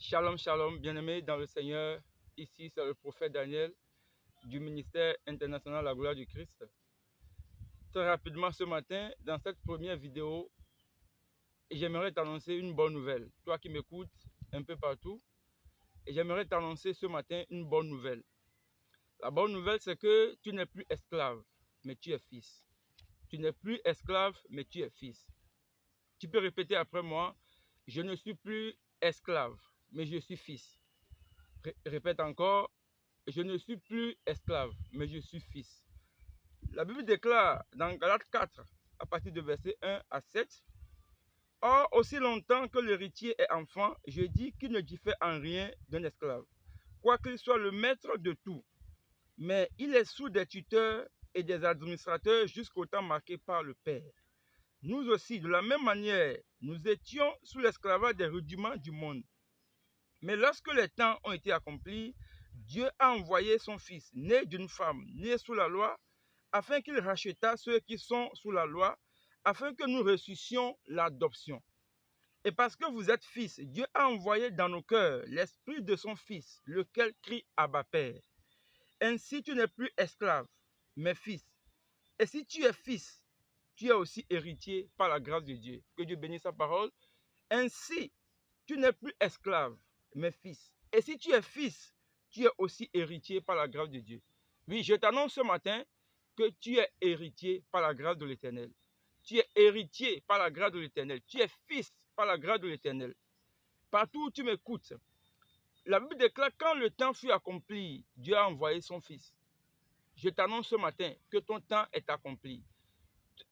Shalom, shalom, bien-aimés dans le Seigneur. Ici, c'est le prophète Daniel du ministère international La Gloire du Christ. Très rapidement ce matin, dans cette première vidéo, j'aimerais t'annoncer une bonne nouvelle. Toi qui m'écoutes un peu partout, et j'aimerais t'annoncer ce matin une bonne nouvelle. La bonne nouvelle, c'est que tu n'es plus esclave, mais tu es fils. Tu n'es plus esclave, mais tu es fils. Tu peux répéter après moi, je ne suis plus esclave, mais je suis fils. Répète encore, je ne suis plus esclave, mais je suis fils. La Bible déclare dans Galates 4, à partir de verset 1 à 7, « Or, aussi longtemps que l'héritier est enfant, je dis qu'il ne diffère en rien d'un esclave, quoiqu'il soit le maître de tout. Mais il est sous des tuteurs et des administrateurs jusqu'au temps marqué par le Père. Nous aussi, de la même manière, nous étions sous l'esclavage des rudiments du monde. Mais lorsque les temps ont été accomplis, Dieu a envoyé son Fils, né d'une femme, né sous la loi, afin qu'il racheta ceux qui sont sous la loi, afin que nous reçussions l'adoption. Et parce que vous êtes fils, Dieu a envoyé dans nos cœurs l'esprit de son Fils, lequel crie Abba Père. Ainsi tu n'es plus esclave, mais fils. Et si tu es fils, tu es aussi héritier par la grâce de Dieu. Que Dieu bénisse sa parole. Ainsi, tu n'es plus esclave, mais fils. Et si tu es fils, tu es aussi héritier par la grâce de Dieu. Oui, je t'annonce ce matin que tu es héritier par la grâce de l'Éternel. Tu es héritier par la grâce de l'Éternel. Tu es fils par la grâce de l'Éternel. Partout où tu m'écoutes, la Bible déclare quand le temps fut accompli, Dieu a envoyé son Fils. Je t'annonce ce matin que ton temps est accompli.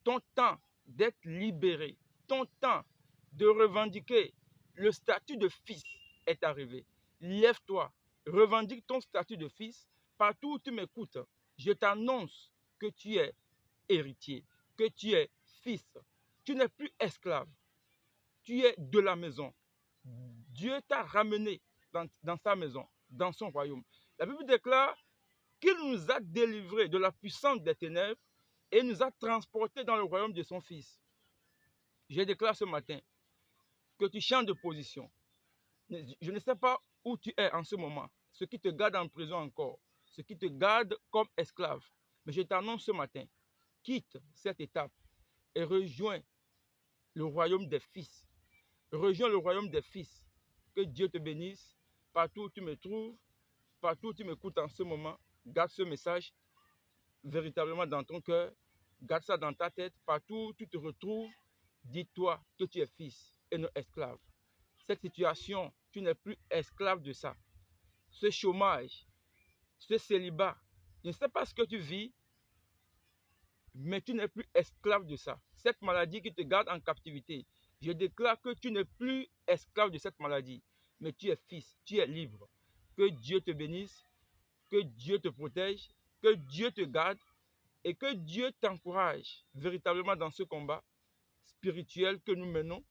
Ton temps d'être libéré, ton temps de revendiquer le statut de fils est arrivé. Lève-toi, revendique ton statut de fils. Partout où tu m'écoutes, je t'annonce que tu es héritier, que tu es fils. Tu n'es plus esclave, tu es de la maison. Dieu t'a ramené dans sa maison, dans son royaume. La Bible déclare qu'il nous a délivrés de la puissance des ténèbres et nous a transportés dans le royaume de son Fils. Je déclare ce matin que tu changes de position. Je ne sais pas où tu es en ce moment, ce qui te garde en prison encore, ce qui te garde comme esclave. Mais je t'annonce ce matin, quitte cette étape et rejoins le royaume des fils. Rejoins le royaume des fils. Que Dieu te bénisse partout où tu me trouves, partout où tu m'écoutes en ce moment. Garde ce message véritablement dans ton cœur. Garde ça dans ta tête. Partout où tu te retrouves, dis-toi que tu es fils et non esclave. Cette situation, tu n'es plus esclave de ça. Ce chômage, ce célibat, je ne sais pas ce que tu vis, mais tu n'es plus esclave de ça. Cette maladie qui te garde en captivité, je déclare que tu n'es plus esclave de cette maladie, mais tu es fils, tu es libre. Que Dieu te bénisse, que Dieu te protège, que Dieu te garde et que Dieu t'encourage véritablement dans ce combat spirituel que nous menons.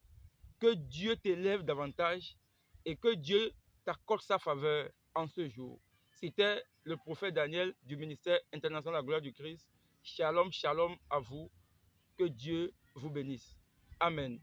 Que Dieu t'élève davantage et que Dieu t'accorde sa faveur en ce jour. C'était le prophète Daniel du ministère international La Gloire du Christ. Shalom, shalom à vous. Que Dieu vous bénisse. Amen.